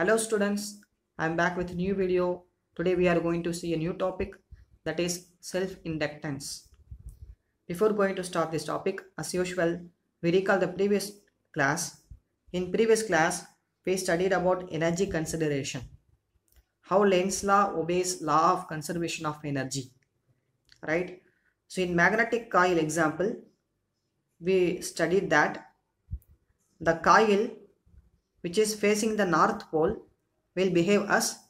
Hello students, I am back with a new video. Today we are going to see a new topic, that is self-inductance. Before going to start this topic, as usual, we recall the previous class. In previous class, we studied about energy consideration. How Lenz's law obeys law of conservation of energy, right? So in magnetic coil example, we studied that the coil which is facing the north pole will behave as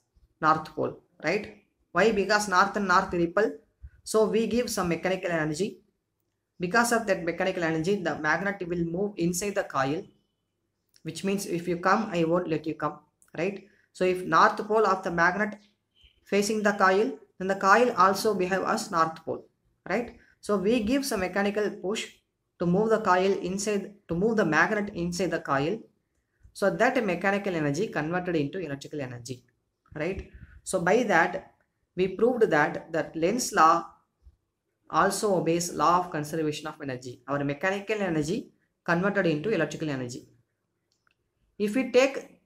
north pole, right? Why? Because north and north repel, so we give some mechanical energy. Because of that mechanical energy, the magnet will move inside the coil, which means if you come, I won't let you come, right? So if north pole of the magnet facing the coil, then the coil also behave as north pole, right? So we give some mechanical push to move the coil inside, to move the magnet inside the coil, so that mechanical energy converted into electrical energy, right? So by that we proved that Lenz's law also obeys law of conservation of energy. Our mechanical energy converted into electrical energy. If we take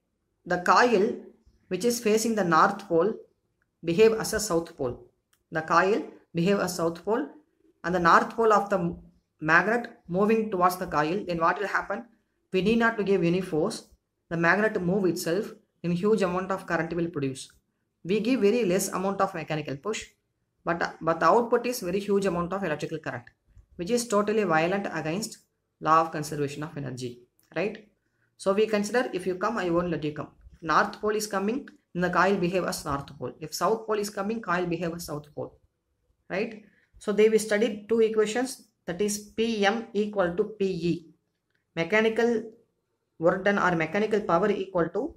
the coil which is facing the north pole behave as a south pole, the coil behave as south pole, and the north pole of the magnet moving towards the coil, then what will happen? We need not to give any force. The magnet move itself, in huge amount of current will produce. We give very less amount of mechanical push, but the output is very huge amount of electrical current, which is totally violent against law of conservation of energy, right? So we consider, if you come, I won't let you come. If north pole is coming, then the coil behave as north pole. If south pole is coming, coil behave as south pole, right? So they we studied two equations, that is Pm equal to Pe, mechanical work done or mechanical power equal to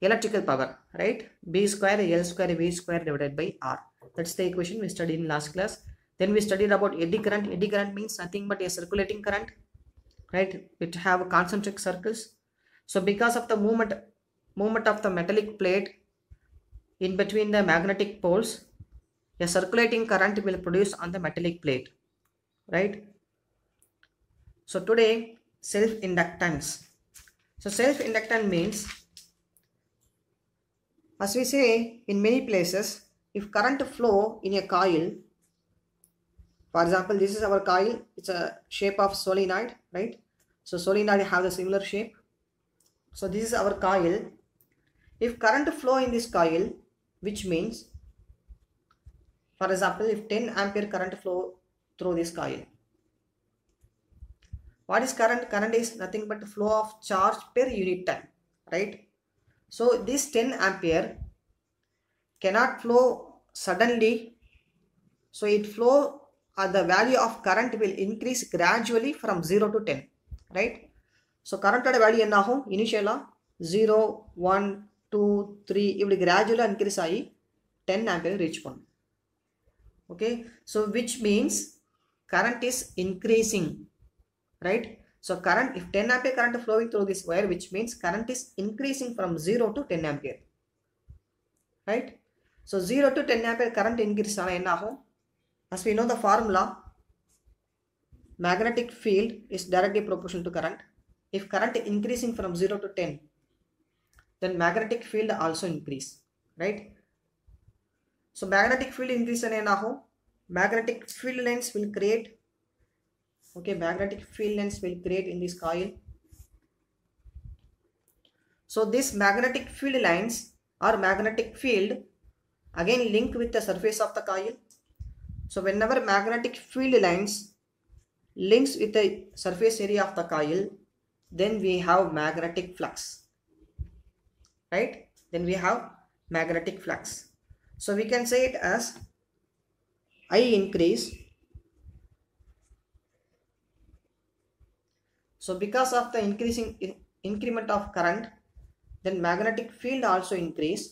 electrical power, right? B square L square V square divided by R. That's the equation we studied in last class. Then we studied about eddy current. Eddy current means nothing but a circulating current, right? It have concentric circles. So because of the movement of the metallic plate in between the magnetic poles, a circulating current will produce on the metallic plate, right? So today, self-inductance. So self-inductance means, as we say in many places, if current flow in a coil, for example, this is our coil, it's a shape of solenoid, right? So solenoid have the similar shape. So this is our coil. If current flow in this coil, which means, for example, if 10 ampere current flow through this coil, what is current? Current is nothing but flow of charge per unit time, right? So this 10 ampere cannot flow suddenly. So it flow, the value of current will increase gradually from 0 to 10, right? So current value enna agum initially 0 1 2 3 இப்படி gradually increase ஆகி 10 ampere reach பண்ணும். Okay, so which means current is increasing, right? So current, if 10 ampere current flowing through this wire, which means current is increasing from 0 to 10 ampere, right? So 0 to 10 ampere current increase ஆனா என்ன ஆகும்? As we know the formula, magnetic field is directly proportional to current. If current increasing from 0 to 10, then magnetic field also increase, right? So magnetic field increase and enna agum? Magnetic field lines will create, okay, magnetic field lines will create in this coil. So this magnetic field lines or magnetic field again link with the surface of the coil. So whenever magnetic field lines links with the surface area of the coil, then we have magnetic flux, right? Then we have magnetic flux. So we can say it as I increase. So because of the increment of current, then magnetic field also increase.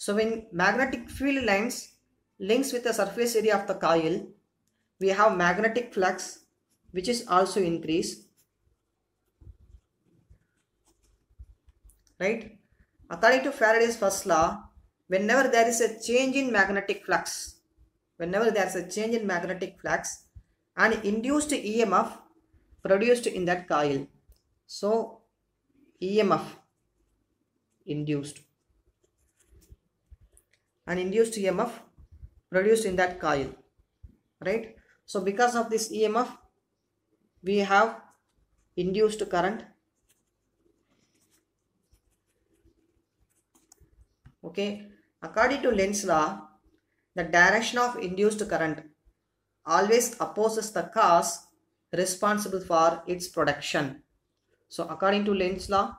So when magnetic field lines links with the surface area of the coil, we have magnetic flux, which is also increase, right? According to Faraday's first law, whenever there is a change in magnetic flux, whenever there is a change in magnetic flux, an induced EMF produced in that coil, so EMF induced, an induced EMF produced in that coil, right? So because of this EMF we have induced current. Okay, according to Lenz's law, the direction of induced current always opposes the cause responsible for its production. So according to Lenz's law,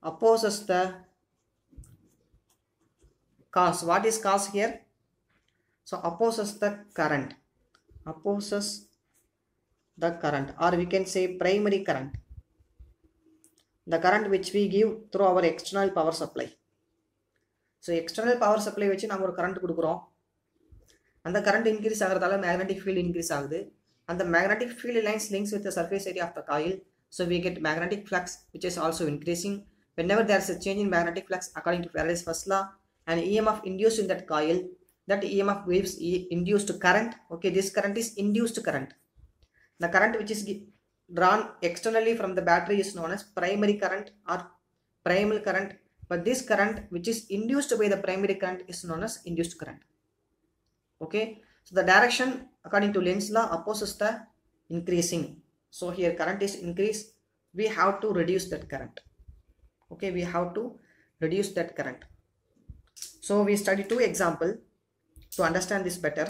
opposes the cause. What is cause here? So opposes the current, opposes the current, or we can say primary current, the current which we give through our external power supply. So external power supply வச்சு நம்ம ஒரு current கொடுக்குறோம். அந்த current increase ஆகிறதால magnetic field increase ஆகுது. And the magnetic field lines links with the surface area of the coil. So we get magnetic flux which is also increasing. Whenever there is a change in magnetic flux according to Faraday's first law, an EMF induced in that coil, that EMF gives induced current. Okay, this current is induced current. The current which is drawn externally from the battery is known as primary current or primal current, but this current which is induced by the primary current is known as induced current. Okay, so the direction according to Lenz's law opposes the increasing. So here current is increased, we have to reduce that current. Okay, we have to reduce that current. So we study two examples to understand this better.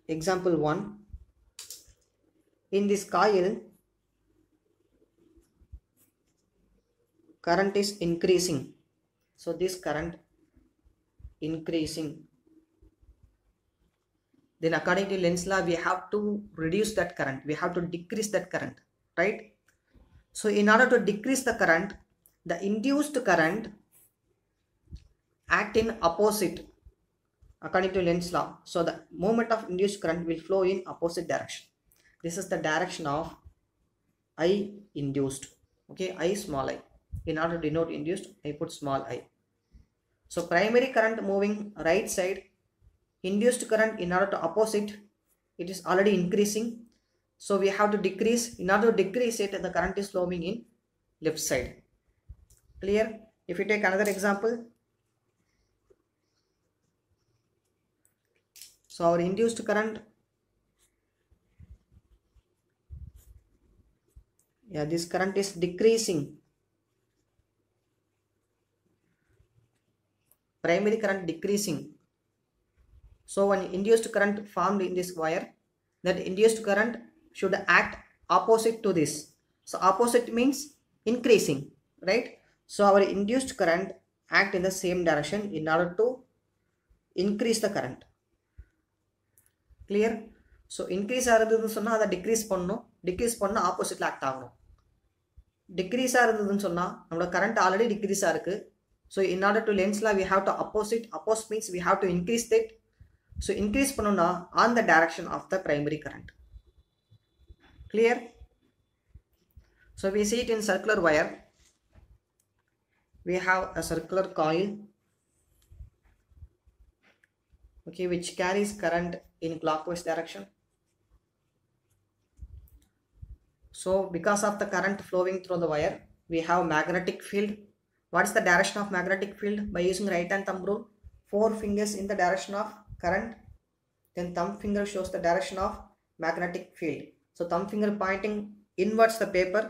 Example 1, in this coil current is increasing. So this current increasing, then according to Lenz's law we have to reduce that current, we have to decrease that current, right? So in order to decrease the current, the induced current act in opposite according to Lenz's law. So the movement of induced current will flow in opposite direction. This is the direction of I induced. Okay, I small I. In order to denote induced, I put small I. So primary current moving right side, induced current in order to opposite, it is already increasing. So we have to decrease. In order to decrease it, the current is flowing in left side. Clear? If you take another example, so our induced current, yeah, this current is decreasing. Primary current decreasing. So when induced current formed in this wire, that induced current should act opposite to this. So opposite means increasing, right? So our induced current act in the same direction in order to increase the current. Clear? So increase ஆகிறதுன்னு சொன்னா அதை decrease பண்ணணும், decrease பண்ணா opposite act ஆகணும். Decrease ஆகிறதுன்னு சொன்னா நம்மளோட current already decrease ஆயிருக்கு. So in order to Lenz's law we have to opposite. Oppose means we have to increase that. So increase பண்ணனும்னா on the direction of the primary current. Clear? So we see it in circular wire. We have a circular coil, okay, which carries current in clockwise direction. So because of the current flowing through the wire, we have magnetic field. What is the direction of magnetic field? By using right hand thumb rule, 4 fingers in the direction of current, then thumb finger shows the direction of magnetic field. So thumb finger pointing inwards the paper,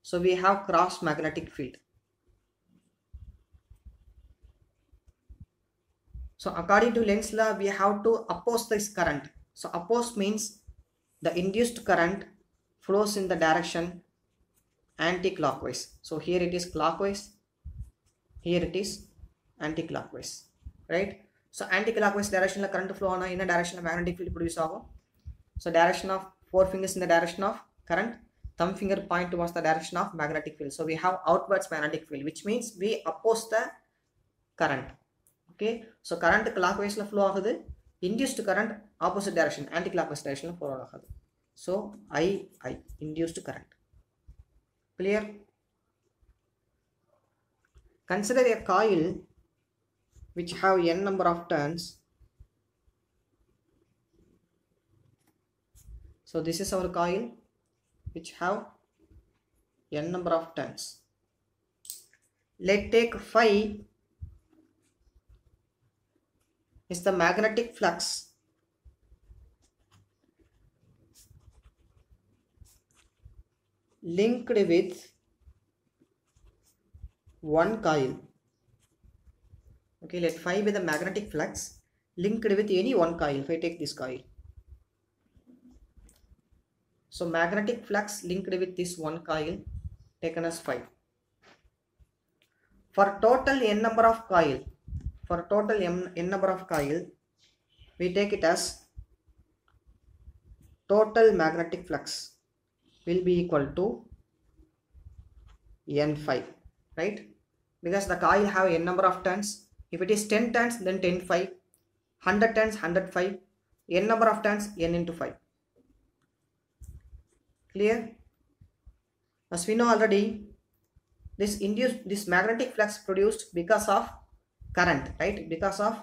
so we have cross magnetic field. So according to Lenz's law we have to oppose this current. So oppose means the induced current flows in the direction anti-clockwise. So here it is clockwise, here it is anti-clockwise, right? So anti-clockwise direction la current flow ana in a direction magnetic field produce agum. So direction of 4 fingers in the direction of current, thumb finger point towards the direction of magnetic field. So we have outwards magnetic field, which means we oppose the current. Okay, so current clockwise la flow agudhu, induced current opposite direction anti-clockwise direction la flow agudhu. So I induced current. Clear? Consider a coil which have n number of turns. So this is our coil which have n number of turns. Let's take phi is the magnetic flux linked with one coil. Okay, let phi be the magnetic flux linked with any one coil. If I take this coil, so magnetic flux linked with this one coil taken as phi. For total n number of coil, n number of coil, we take it as total magnetic flux will be equal to n phi, right? Because the coil have n number of turns. If it is 10 turns, then 10 phi, 100 turns, 100 phi, n number of turns, n into phi. Clear? As we know already, this magnetic flux produced because of current, right? Because of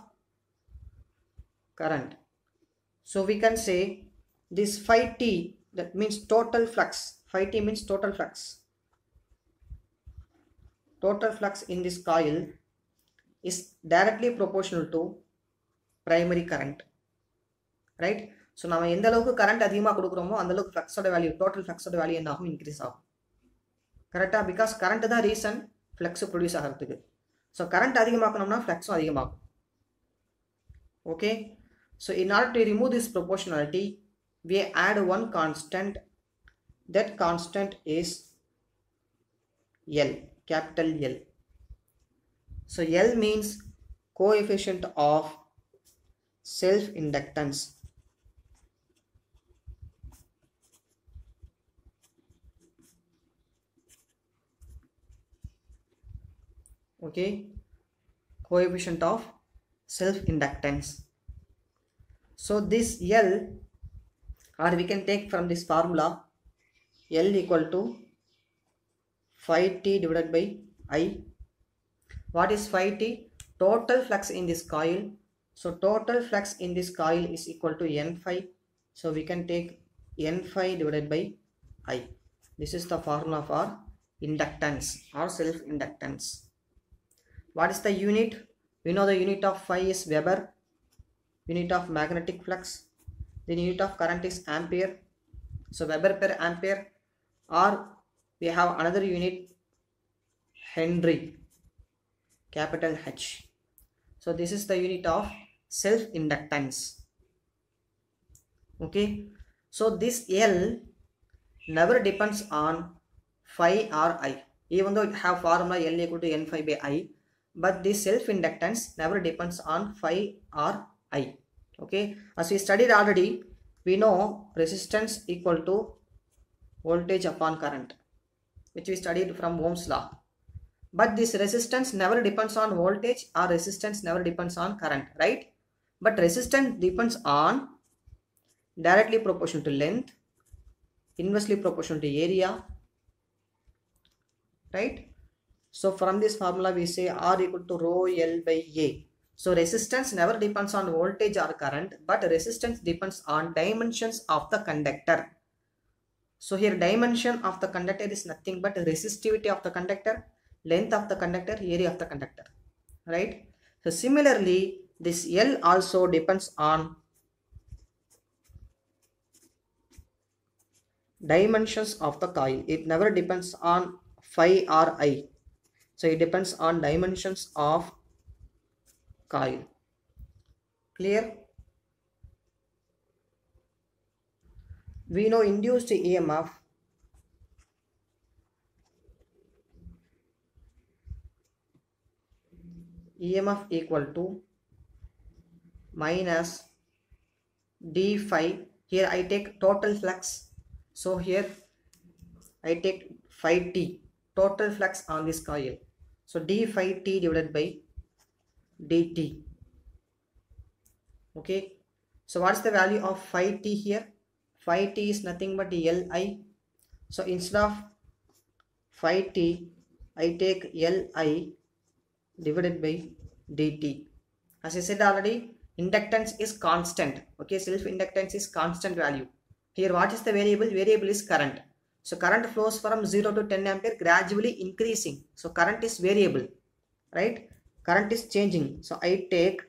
current. So we can say this phi t, that means total flux. Phi t means total flux. Total flux in this coil is directly proportional to primary current, right? So நம்ம எந்த அளவுக்கு current அதிகமா கொடுக்குறோமோ அந்த அளவுக்கு ஃப்ளக்ஸோட value, total ஃப்ளக்ஸோட value என்ன ஆகும்? Increase ஆகும். கரெக்டா? பிகாஸ் கரண்ட் தான் ரீசன் ஃப்ளக்ஸ் ப்ரொடியூஸ் ஆகிறதுக்கு. ஸோ கரண்ட் அதிகமாக்கணும்னா ஃப்ளக்ஸும் அதிகமாகும். Okay, so in order to remove this proportionality we add one constant. That constant is L, capital L. So L means coefficient of self inductance. Okay, coefficient of self inductance. So this L, or we can take from this formula, L equal to phi t divided by I. What is phi t? Total flux in this coil. So total flux in this coil is equal to n phi. So we can take n phi divided by I. This is the formula for inductance or self inductance. What is the unit? We know the unit of phi is Weber, unit of magnetic flux. The unit of current is ampere. So Weber per ampere, or we have another unit, Henry, capital H. So this is the unit of self inductance. Okay, so this L never depends on phi or I, even though it have formula L equal to n phi by I, but this self inductance never depends on phi or I. Okay, as we studied already, we know resistance equal to voltage upon current, which we studied from Ohm's law. But this resistance never depends on voltage, or resistance never depends on current, right? But resistance depends on directly proportional to length, inversely proportional to area, right? So from this formula we say R equal to rho L by A. So resistance never depends on voltage or current, but resistance depends on dimensions of the conductor. So here dimension of the conductor is nothing but resistivity of the conductor, length of the conductor, area of the conductor, right? So similarly, this L also depends on dimensions of the coil. It never depends on phi or I. So it depends on dimensions of coil. Clear? We know induced EMF equal to minus d phi. Here I take total flux. So here I take phi t, total flux on this coil. So d phi t divided by dt. Okay, so what's the value of phi t here? Phi t is nothing but Li. So instead of phi t, I take Li divided by dt. As I said already, inductance is constant. Okay, self inductance is constant value. Here what is the variable? Variable is current. So current flows from 0 to 10 ampere gradually increasing. So current is variable, right? Current is changing. So I take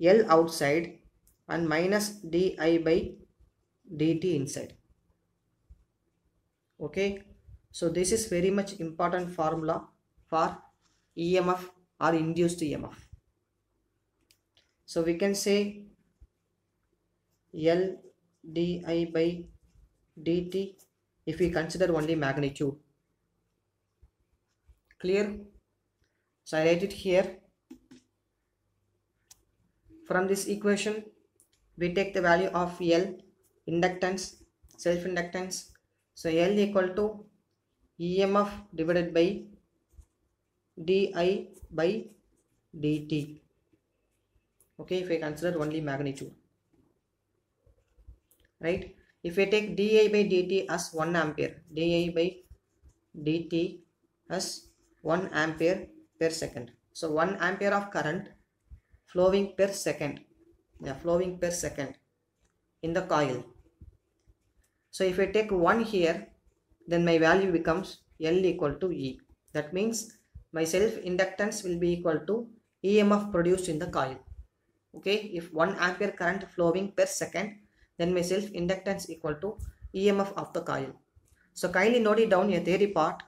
L outside and minus di by dt inside. Okay, so this is very much important formula for EMF or induced EMF. So we can say L di by dt if we consider only magnitude. Clear? So I write it here. From this equation we take the value of L, inductance, self inductance. So L equal to EMF divided by di by dt. Okay, if I consider only magnitude, right? If I take di by dt as 1 ampere, di by dt as 1 ampere per second. So 1 ampere of current flowing per second, flowing per second in the coil. So if I take 1 here, then my value becomes L equal to E. That means my self inductance will be equal to EMF produced in the coil. Okay, if 1 ampere current flowing per second, then my self inductance equal to EMF of the coil. So kindly note it down, a theory part.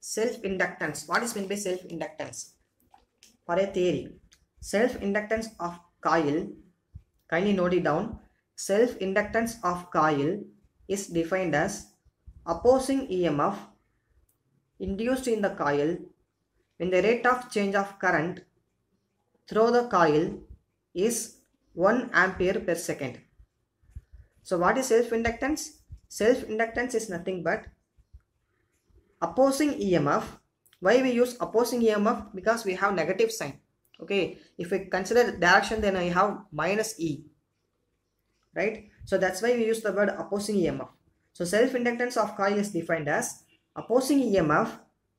Self inductance. What is meant by self inductance? For a theory, self inductance of coil, kindly note it down. Self inductance of coil is defined as opposing EMF induced in the coil when the rate of change of current through the coil is 1 ampere per second. So what is self inductance? Self inductance is nothing but opposing EMF. Why we use opposing EMF? Because we have negative sign. Okay, if we consider direction, then I have minus E, right? So that's why we use the word opposing EMF. So self inductance of coil is defined as opposing EMF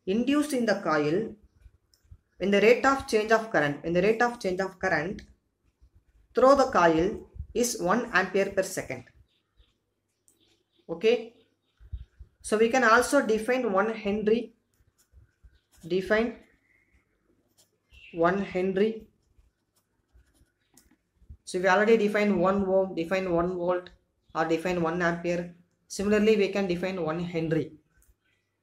induced in the coil when the rate of change of current, through the coil is 1 ampere per second. Okay, so we can also define 1 Henry. So we already defined 1 ohm, define 1 volt, or define 1 ampere. Similarly, we can define 1 Henry.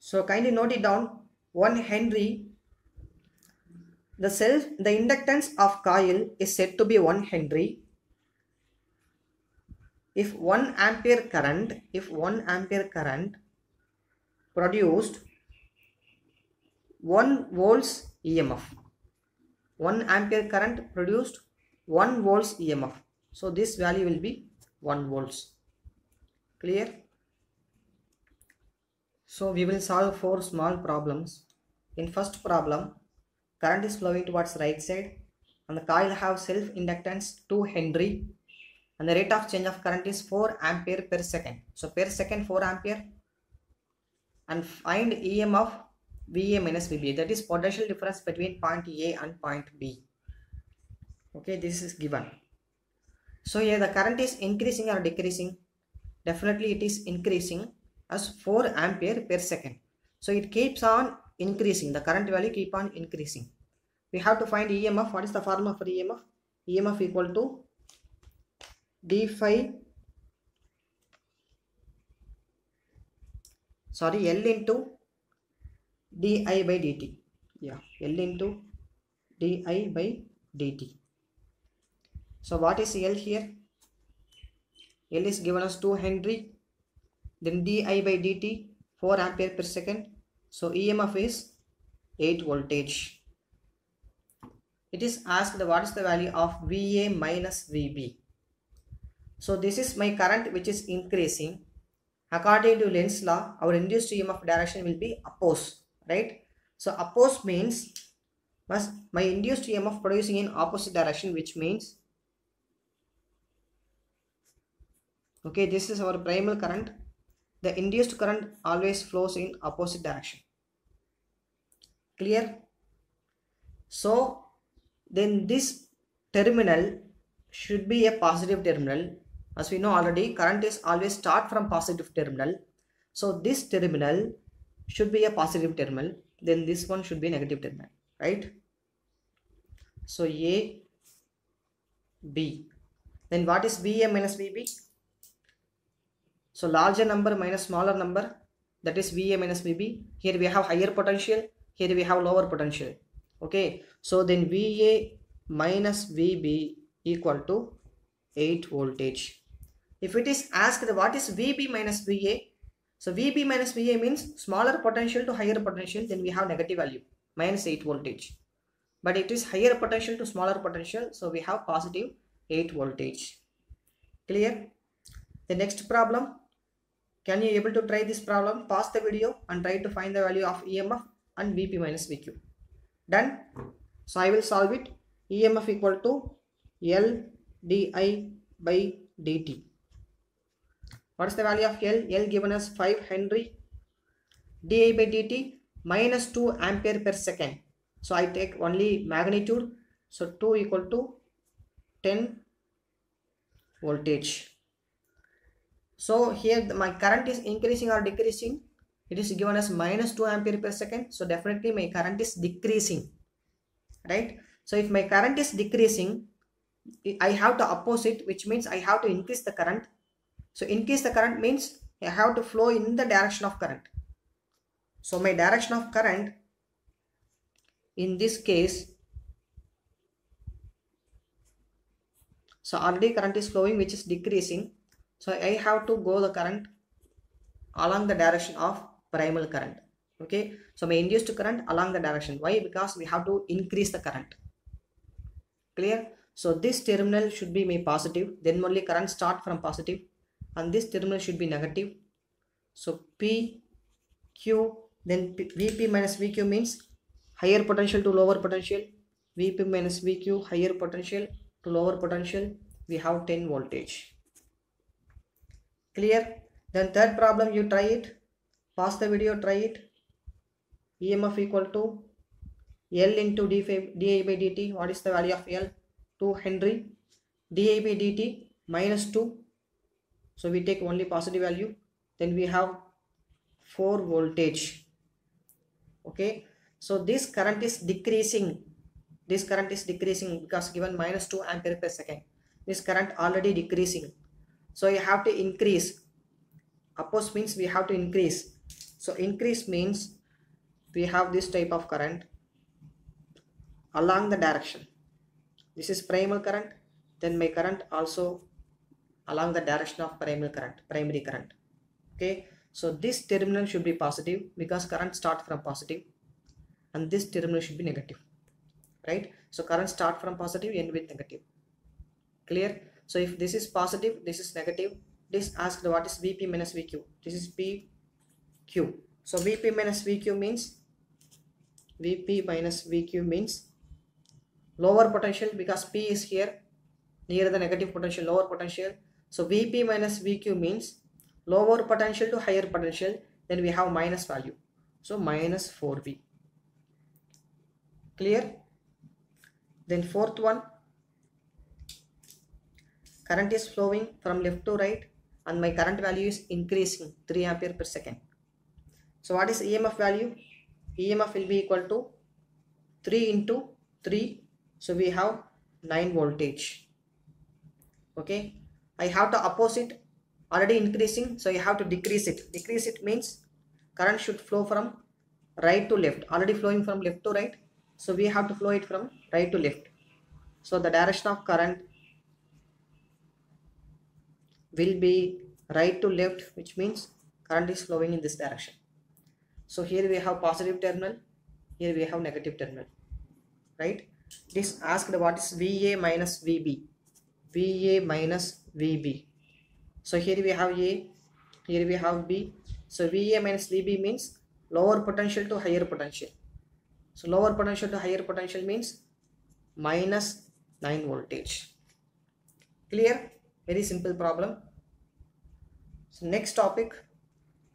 So kindly note it down. 1 Henry, the inductance of coil is said to be 1 Henry if 1 ampere current produced 1 volts EMF. 1 ampere current produced 1 volts EMF. So this value will be 1 volts. Clear? So we will solve 4 small problems. In first problem, current is flowing towards right side and the coil have self inductance 2 Henry and the rate of change of current is 4 ampere per second. So per second 4 ampere, and find EMF VA minus VB, that is potential difference between point A and point B. Okay, this is given. So here the current is increasing or decreasing? Definitely it is increasing as 4 ampere per second. So it keeps on increasing, the current value keep on increasing. We have to find EMF. What is the formula for EMF? EMF equal to L into di by dt. Yeah, L into di by dt. So what is L here? L is given as 2 Henry, then di by dt 4 ampere per second. So EMF is 8 voltage. It is asked what is the value of VA minus VB. So this is my current which is increasing. According to Lenz's law, our induced EMF direction will be opposed, right? So opposed means my induced EMF producing in opposite direction, which means, okay, this is our primal current. The induced current always flows in opposite direction. Clear? So then this terminal should be a positive terminal As we know already, current is always start from positive terminal. So this terminal should be a positive terminal, then this one should be a negative terminal, right? So A, B. Then what is VA minus VB? So larger number minus smaller number, that is VA minus VB. Here we have higher potential, here we have lower potential. Okay, so then VA minus VB equal to 8 voltage. If it is asked what is VB minus VA, so VB minus VA means smaller potential to higher potential, then we have negative value, minus 8 voltage. But it is higher potential to smaller potential, so we have positive 8 voltage. Clear? The next problem, can you able to try this problem? Pause the video and try to find the value of EMF and VP minus VQ. Done? So I will solve it. EMF equal to L di by dt. What is the value of L? L given as 5 Henry. Di by dt minus 2 ampere per second. So I take only magnitude. So 2 equal to 10 voltage. So here my current is increasing or decreasing. It is given as minus 2 ampere per second. So definitely my current is decreasing, right? So if my current is decreasing, I have to opposite, which means I have to increase the current. So increase the current means I have to flow in the direction of current. So my direction of current in this case, so already current is flowing which is decreasing. So I have to go the current along the direction of primal current. Okay, so my induced current along the direction. Why? Because we have to increase the current. Clear? So this terminal should be my positive, then only current start from positive, and this terminal should be negative. So P, Q, then VP minus VQ means higher potential to lower potential. VP minus VQ, higher potential to lower potential. We have 10 voltage. Clear? Then third problem, you try it. Pause the video, try it. EMF equal to L into di by dt. What is the value of L? 2 Henry. Di by dt minus 2. So we take only positive value. Then we have 4 voltage. Okay. So this current is decreasing. This current is decreasing because given minus 2 ampere per second. This current already decreasing. So you have to increase. Oppose means we have to increase. So increase means we have this type of current along the direction. This is primal current. Then my current also along the direction of primary current. Okay. So this terminal should be positive because current starts from positive, and this terminal should be negative, right? So current start from positive, end with negative. Clear? So if this is positive, this is negative. This asked what is VP minus VQ. This is PQ. So VP minus VQ means lower potential because P is here near the negative potential, lower potential. So VP minus VQ means lower potential to higher potential. Then we have minus value. So minus 4V. Clear? Then fourth one, current is flowing from left to right and my current value is increasing 3 ampere per second. So what is EMF value? EMF will be equal to 3 into 3. So we have 9 voltage. Okay. I have to opposite, already increasing. So you have to decrease it. Decrease it means current should flow from right to left. Already flowing from left to right. So we have to flow it from right to left. So the direction of current will be right to left, which means current is flowing in this direction. So here we have positive terminal, here we have negative terminal, right? This asked what is VA minus VB. VA minus VB. So here we have A, here we have B. So VA minus VB means lower potential to higher potential. So lower potential to higher potential means minus 9 voltage. Clear? Very simple problem. So next topic.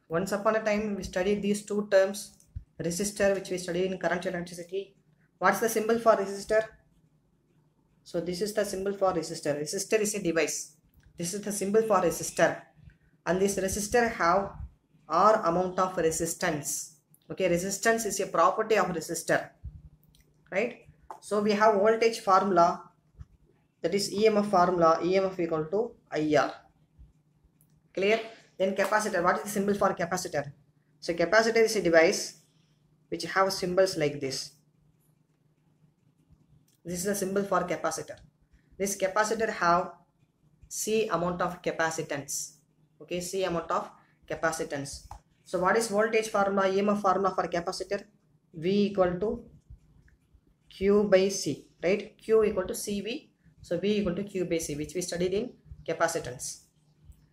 Once upon a time we studied these two terms, resistor, which we studied in current and electricity. What's the symbol for resistor? So this is the symbol for resistor. Resistor is a device. This is the symbol for resistor, and this resistor have R amount of resistance. Okay, resistance is a property of resistor, right? So we have voltage formula, that is EMF formula, EMF equal to IR. Clear? Then capacitor, what is the symbol for capacitor? So capacitor is a device which have symbols like this. This is the symbol for capacitor. This capacitor have C amount of capacitance. Okay, C amount of capacitance. So what is voltage formula, EMF formula for capacitor? V equal to Q by C, right? Q equal to CV. So V equal to Q by C, which we studied in capacitance.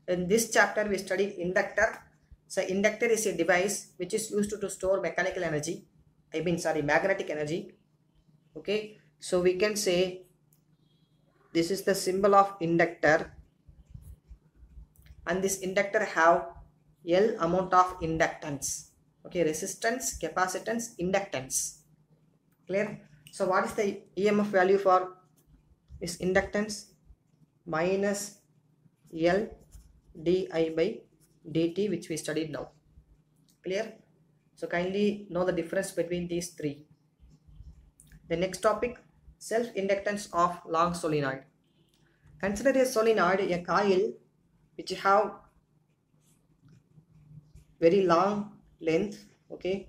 In this chapter we studied inductor. So inductor is a device which is used to store mechanical energy. Magnetic energy. Okay, so we can say this is the symbol of inductor, and this inductor have L amount of inductance. Okay, resistance, capacitance, inductance. Clear? So what is the EMF value for this inductance? Minus L di by dt, which we studied now. Clear? So kindly know the difference between these three. The next topic, self-inductance of long solenoid. Consider a solenoid, a coil which have very long length. Okay,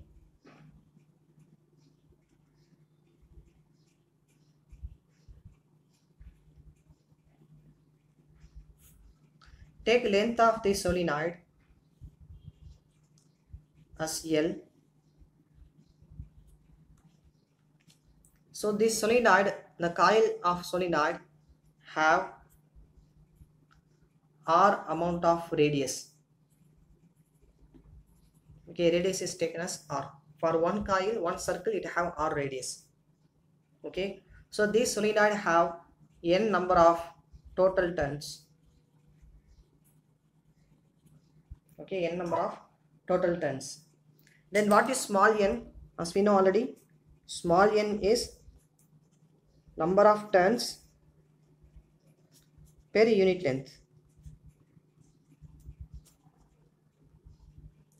take length of the solenoid as L. So this solenoid, the coil of solenoid have R amount of radius. Okay, radius is taken as R. For one coil, one circle, it have R radius. Okay, so this solenoid have N number of total turns. Okay, N number of total turns. Then what is small n? As we know already, small n is number of turns per unit length.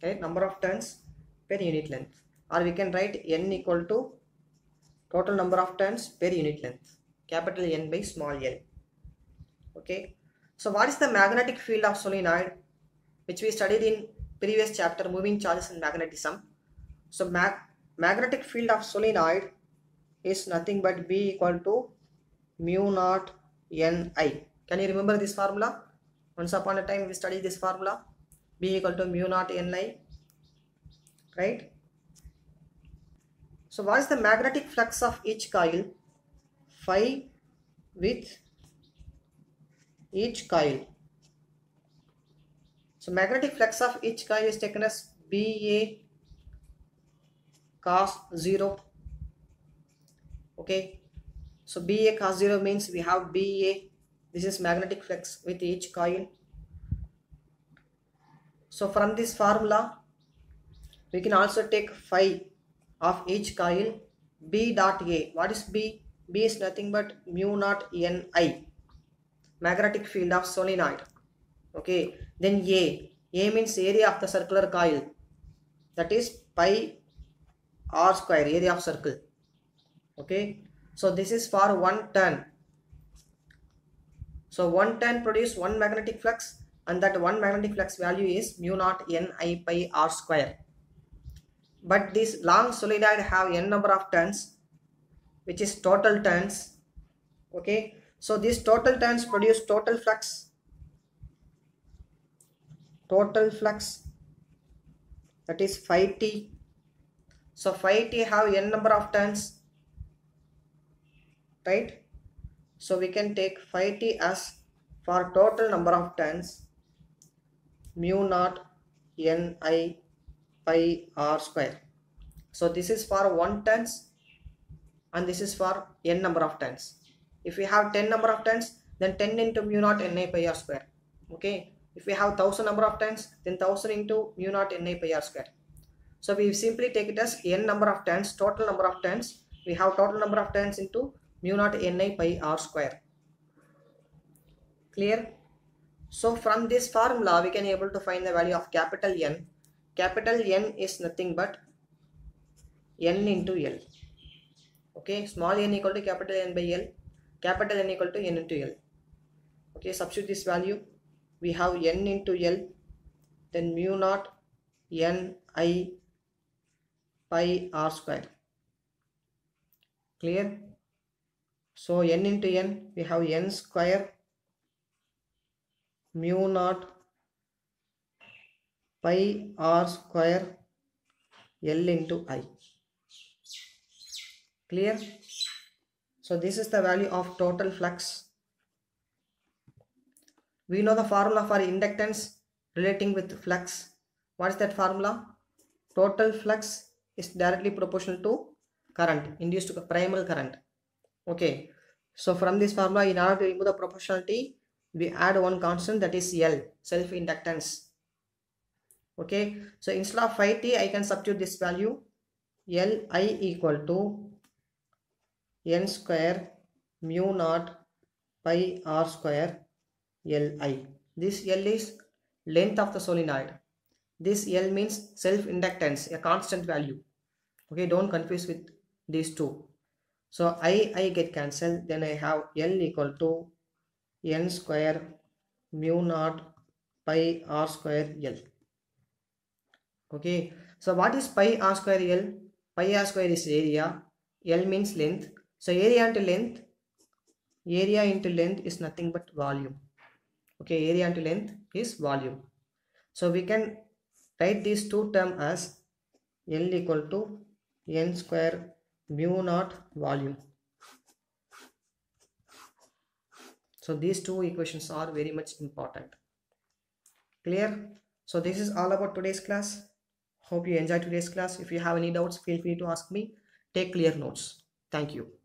Right, number of turns per unit length, or we can write n equal to total number of turns per unit length, capital N by small n. Okay, so what is the magnetic field of solenoid, which we studied in previous chapter, moving charges and magnetism. So magnetic field of solenoid is nothing but B equal to mu naught Ni. Can you remember this formula? Once upon a time we studied this formula, B equal to mu naught Ni, right? So what is the magnetic flux of each coil? Phi with each coil. So magnetic flux of each coil is taken as BA cos 0. Okay, so BA cos 0 means we have BA, this is magnetic flux with each coil. So from this formula we can also take phi of each coil, B dot A. What is B? B is nothing but mu naught Ni, magnetic field of solenoid. Okay, then A means area of the circular coil, that is pi r square, area of circle. Okay, so this is for one turn. So one turn produce one magnetic flux, and that one magnetic flux value is mu naught Ni pi r square. But this long solenoid have n number of turns, which is total turns. Okay, so these total turns produce total flux. Total flux, that is phi t. So phi t have n number of turns, right? So we can take phi t as for total number of turns mu naught Ni pi r square. So this is for 1 turns and this is for n number of turns. If we have 10 number of turns, then 10 into mu naught Ni pi r square. Okay, if we have 1000 number of turns, then 1000 into mu naught Ni pi r square. So we simply take it as n number of turns, total number of turns. We have total number of turns into mu naught Ni pi r square. Clear? So from this formula, we can able to find the value of capital N. Capital N is nothing but N into L. Okay, small n equal to capital N by L, capital N equal to N into L. Okay, substitute this value. We have N into L, then mu naught N I pi R square. Clear? So N into N, we have N square mu naught pi R square L into I. Clear? So this is the value of total flux. We know the formula for inductance relating with flux. What is that formula? Total flux is directly proportional to current, induced to primal current. Okay. So from this formula, in order to remove the proportionality, we add one constant, that is L, self-inductance. Okay. So instead of 5t, I can substitute this value. Li equal to N square mu naught pi R square Li. This L is length of the solenoid. This L means self-inductance, a constant value. Okay, don't confuse with these two. So I get cancelled. Then I have L equal to N square mu naught pi R square L. Okay, so what is pi R square L? Pi R square is area. L means length. So area into length is nothing but volume. Okay, area into length is volume. So we can write these two terms as L equal to N square mu naught volume. So these two equations are very much important. Clear? So this is all about today's class. Hope you enjoyed today's class. If you have any doubts, feel free to ask me. Take clear notes. Thank you.